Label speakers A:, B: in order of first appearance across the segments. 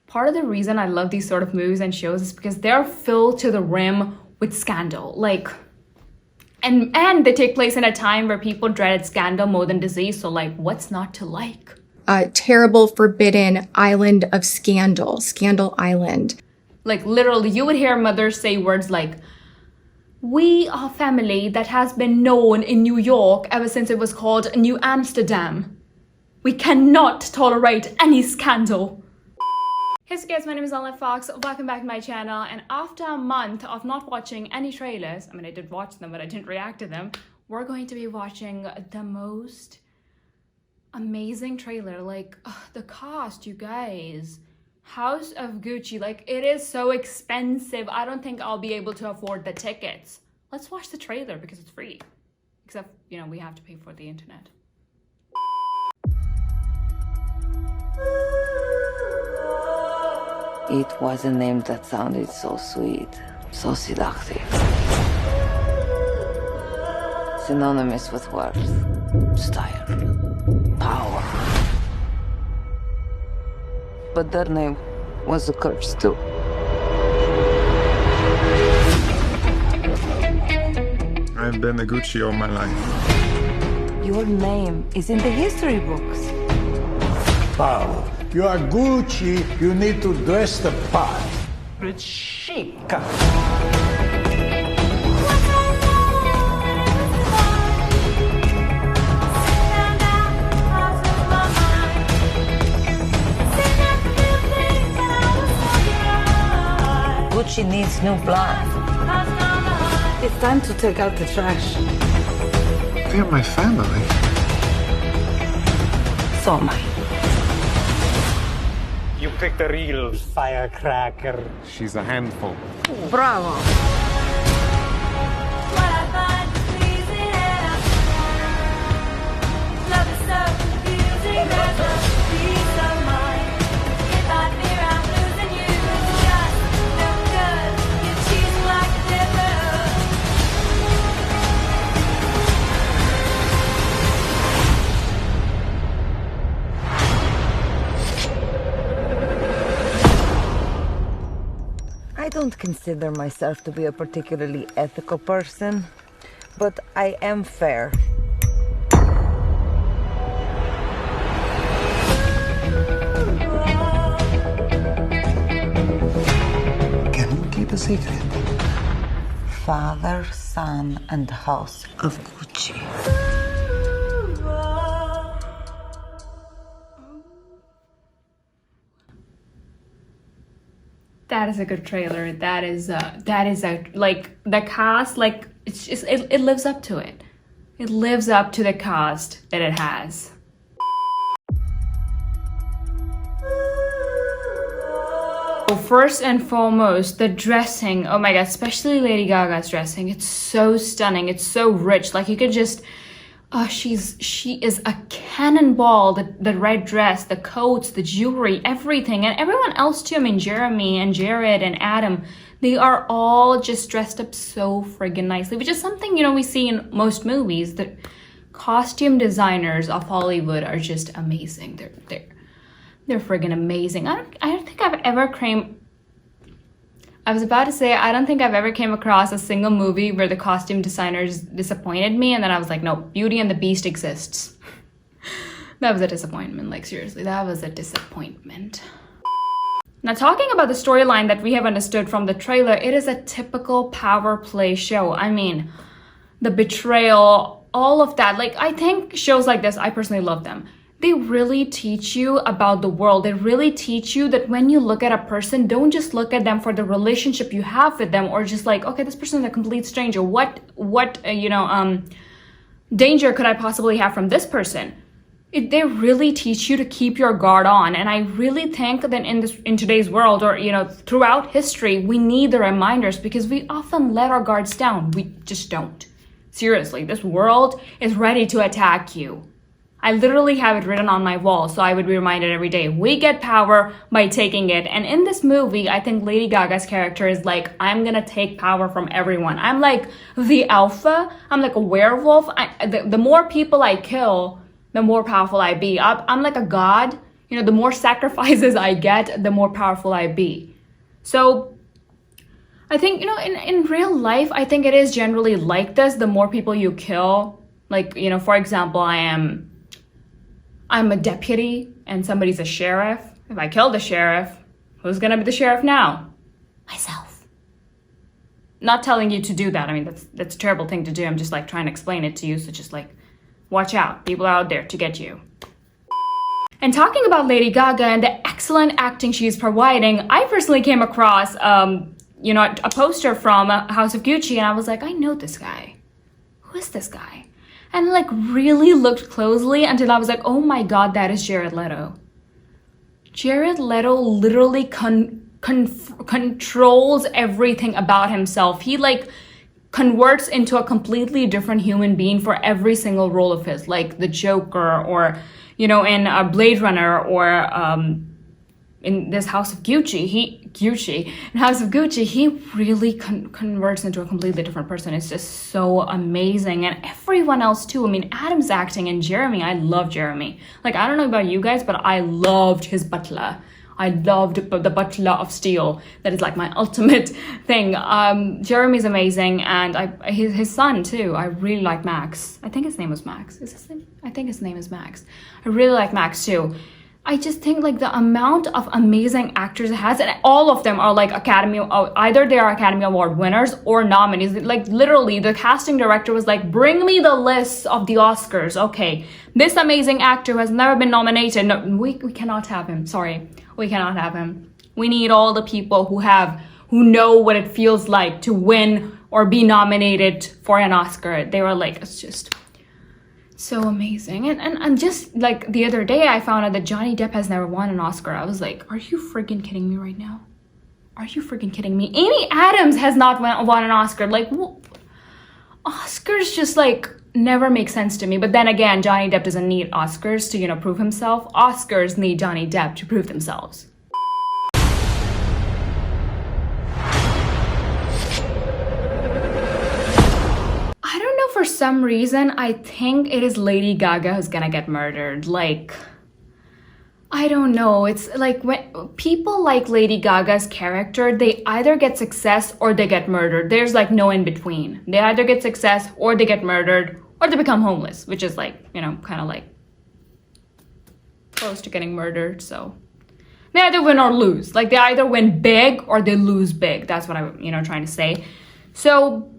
A: part of the reason I love these sort of movies and shows is because they're filled to the rim with scandal. Like, and they take place in a time where people dreaded scandal more than disease. So like, what's not to like?
B: A terrible, forbidden island of scandal, Scandal Island.
A: Like literally, you would hear mothers say words like, "We are a family that has been known in New York ever since it was called New Amsterdam. We cannot tolerate any scandal." Hey guys, my name is Elinef. Welcome back to my channel. And after a month of not watching any trailers, I mean I did watch them but I didn't react to them, we're going to be watching the most amazing trailer. Like the cast, you guys. House of Gucci, like it is so expensive. I don't think I'll be able to afford the tickets. Let's watch the trailer because it's free. Except, you know, we have to pay for the internet.
C: It was a name that sounded so sweet, so seductive. Synonymous with worth, style, power. But that name was a curse too.
D: I've been a Gucci all my life.
C: Your name is in the history books.
E: Paolo, you are Gucci, you need to dress the part.
F: It's chic.
C: Gucci needs new blood. It's time to take out the trash.
D: They're my family.
C: So am I.
F: You picked a real firecracker.
D: She's a handful.
C: Bravo. I don't consider myself to be a particularly ethical person, but I am fair.
E: Can we keep a secret?
C: Father, son, and house of Gucci.
A: That is a good trailer. That is a like the cast, like it's just it lives up to it. It lives up to the cast that it has. So first and foremost, the dressing. Oh my god, especially Lady Gaga's dressing. It's so stunning. It's so rich. Like you could just she is a cannonball. The red dress, the coats, the jewelry, everything, and everyone else too. I mean, Jeremy and Jared and Adam, they are all just dressed up so friggin' nicely, which is something, you know, we see in most movies. The costume designers of Hollywood are just amazing. They're friggin' amazing. I don't think I've ever I was about to say, I don't think I've ever came across a single movie where the costume designers disappointed me, and then I was like, no, Beauty and the Beast exists. That was a disappointment, like seriously, that was a disappointment. Now talking about the storyline that we have understood from the trailer, it is a typical power play show. I mean, the betrayal, all of that. Like I think shows like this, I personally love them. They really teach you about the world. They really teach you that when you look at a person, don't just look at them for the relationship you have with them, or just like, okay, this person is a complete stranger. What danger could I possibly have from this person? They really teach you to keep your guard on. And I really think that in today's world, or, you know, throughout history, we need the reminders because we often let our guards down. We just don't. Seriously, this world is ready to attack you. I literally have it written on my wall, so I would be reminded every day. We get power by taking it. And in this movie, I think Lady Gaga's character is like, I'm gonna take power from everyone. I'm like the alpha. I'm like a werewolf. The more people I kill, the more powerful I be. I'm like a god the more sacrifices I get, the more powerful I be. So I think, in real life, I think it is generally like this. The more people you kill, like, for example, I'm a deputy and somebody's a sheriff. If I kill the sheriff, who's gonna be the sheriff now? Myself. Not telling you to do that. I mean, that's a terrible thing to do. I'm just like trying to explain it to you. So just like, watch out. People are out there to get you. And talking about Lady Gaga and the excellent acting she's providing, I personally came across, a poster from House of Gucci, and I was like, I know this guy. Who is this guy? And like really looked closely until I was like, oh my God, that is Jared Leto. Jared Leto literally controls everything about himself. He like converts into a completely different human being for every single role of his, like the Joker, or in a Blade Runner, or in this House of Gucci, he really converts into a completely different person. It's just so amazing. And everyone else too. I mean, Adam's acting, and Jeremy, I love Jeremy. Like, I don't know about you guys, but I loved his butler. I loved the Butler of Steel. That is like my ultimate thing. Jeremy's amazing, and his son too. I really like Max. I think his name was Max. Is his name? I think his name is Max. I really like Max too. I just think like the amount of amazing actors it has, and all of them are like either they are Academy Award winners or nominees. Like literally, the casting director was like, "Bring me the list of the Oscars." Okay, this amazing actor who has never been nominated. No, we cannot have him. Sorry. We cannot have him. We need all the people who know what it feels like to win or be nominated for an Oscar. They were like, it's just so amazing. And just like the other day, I found out that Johnny Depp has never won an Oscar. I was like, are you freaking kidding me right now? Are you freaking kidding me? Amy Adams has not won an Oscar. Like, Oscars just like never make sense to me. But then again, Johnny Depp doesn't need Oscars to, prove himself. Oscars need Johnny Depp to prove themselves. I don't know, for some reason, I think it is Lady Gaga who's gonna get murdered. Like, I don't know. It's like when people like Lady Gaga's character, they either get success or they get murdered. There's like no in between. They either get success or they get murdered, or they become homeless, which is like, kind of like close to getting murdered. So they either win or lose. Like they either win big or they lose big. That's what I'm, trying to say. So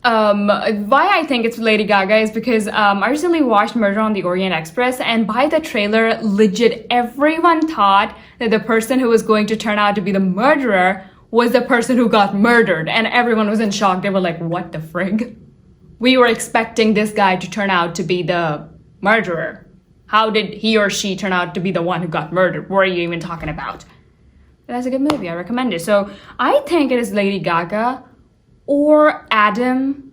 A: why I think it's Lady Gaga is because I recently watched Murder on the Orient Express, and by the trailer, legit everyone thought that the person who was going to turn out to be the murderer was the person who got murdered, and everyone was in shock. They were like, what the frig? We were expecting this guy to turn out to be the murderer. How did he or she turn out to be the one who got murdered? What are you even talking about? That's a good movie. I recommend it. So I think it is Lady Gaga or Adam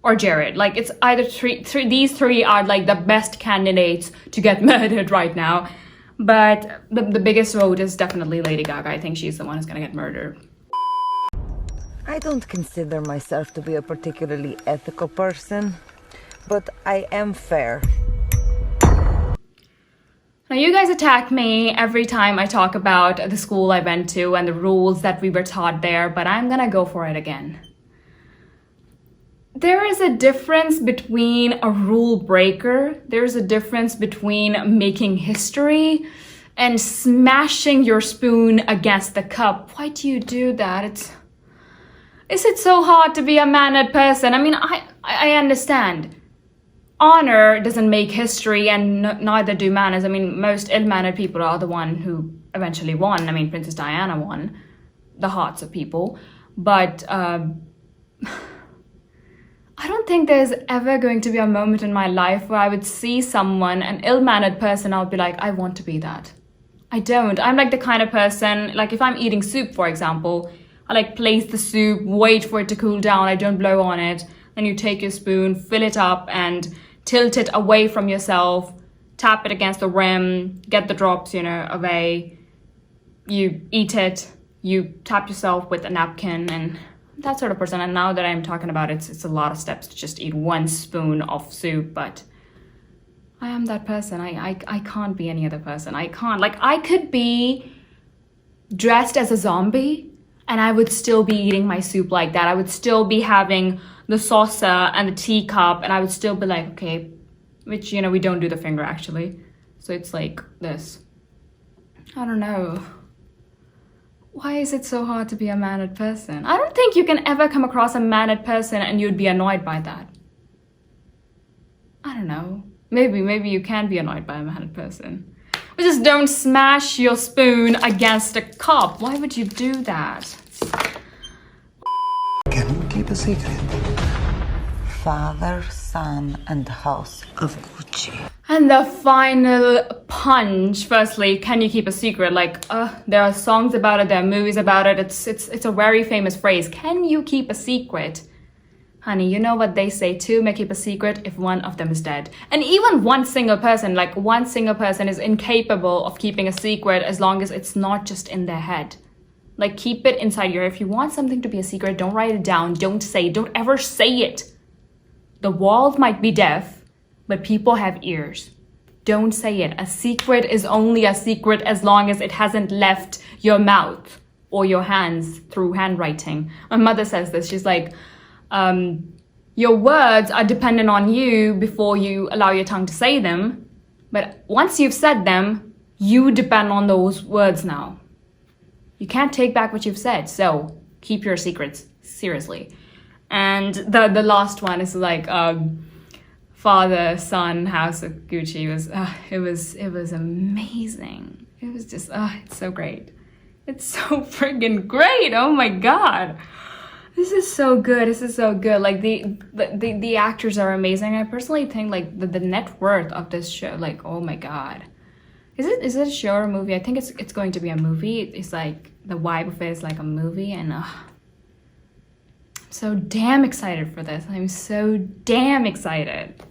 A: or Jared. Like it's either these three are like the best candidates to get murdered right now. But the biggest vote is definitely Lady Gaga. I think she's the one who's gonna get murdered.
C: I don't consider myself to be a particularly ethical person, but I am fair.
A: Now you guys attack me every time I talk about the school I went to and the rules that we were taught there, but I'm gonna go for it again. There is a difference between a rule breaker, there's a difference between making history and smashing your spoon against the cup. Why do you do that? Is it so hard to be a mannered person? I mean, I understand. Honor doesn't make history, and neither do manners. I mean, most ill-mannered people are the one who eventually won. I mean, Princess Diana won the hearts of people. But I don't think there's ever going to be a moment in my life where I would see someone, an ill-mannered person, I would be like, I want to be that. I don't. I'm like the kind of person, like if I'm eating soup, for example, I like place the soup, wait for it to cool down, I don't blow on it. Then you take your spoon, fill it up and tilt it away from yourself, tap it against the rim, get the drops, away. You eat it, you tap yourself with a napkin, and that sort of person. And now that I'm talking about it, it's a lot of steps to just eat one spoon of soup, but I am that person. I can't be any other person. I can't. Like, I could be dressed as a zombie and I would still be eating my soup like that. I would still be having the saucer and the teacup, and I would still be like, okay, which, you know, we don't do the finger actually. So it's like this. I don't know. Why is it so hard to be a mannered person? I don't think you can ever come across a mannered person and you'd be annoyed by that. I don't know. Maybe you can be annoyed by a mannered person. But just don't smash your spoon against a cup. Why would you do that?
G: Can you keep a secret?
C: Father, son, and house of Gucci.
A: And the final punch. Firstly, can you keep a secret? Like, there are songs about it, there are movies about it. It's a very famous phrase. Can you keep a secret? Honey, you know what they say, two may keep a secret if one of them is dead. And even one single person is incapable of keeping a secret as long as it's not just in their head. Like, keep it inside your, if you want something to be a secret, don't write it down, don't say it, don't ever say it. The walls might be deaf, but people have ears. Don't say it. A secret is only a secret as long as it hasn't left your mouth or your hands through handwriting. My mother says this, she's like, your words are dependent on you before you allow your tongue to say them. But once you've said them, you depend on those words now. You can't take back what you've said, so keep your secrets, seriously. And the last one is like, father, son, house of Gucci it was amazing. It was just, it's so great. It's so friggin' great. Oh my God. This is so good. This is so good. Like the actors are amazing. I personally think like the net worth of this show, like, oh my God. Is it a show or a movie? I think it's going to be a movie. It's like the vibe of it is like a movie, and I'm so damn excited for this. I'm so damn excited.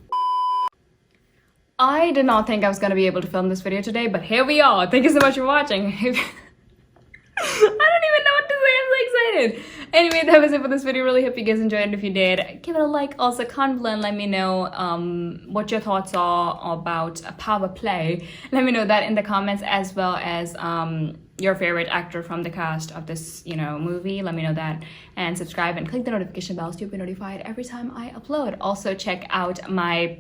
A: I did not think I was gonna be able to film this video today, but here we are. Thank you so much for watching. I don't even know what to say. I'm so excited. Anyway, that was it for this video. Really hope you guys enjoyed it. If you did, give it a like. Also, comment below and let me know what your thoughts are about a power play. Let me know that in the comments, as well as your favorite actor from the cast of this, you know, movie. Let me know that, and subscribe and click the notification bell so you'll be notified every time I upload. Also, check out my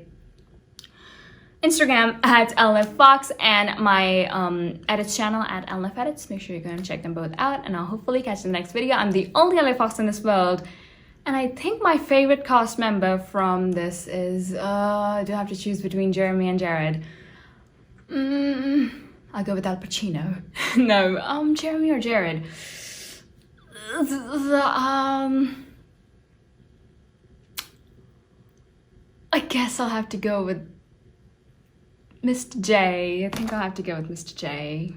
A: Instagram at Elinef Fox and my edits channel at Elinef Edits. Make sure you go and check them both out, and I'll hopefully catch you in the next video. I'm the only Elinef Fox in this world, and I think my favorite cast member from this is, do I have to choose between Jeremy and Jared? I'll go with Al Pacino. No, Jeremy or Jared? I guess I'll have to go with Mr. J. I think I'll have to go with Mr. J.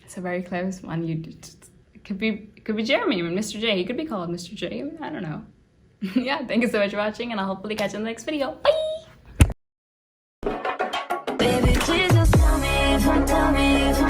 A: It's a very close one. It could be Jeremy, Mr. J. He could be called Mr. J. I don't know. Yeah, thank you so much for watching, and I'll hopefully catch you in the next video. Bye!
H: Baby, please just tell me if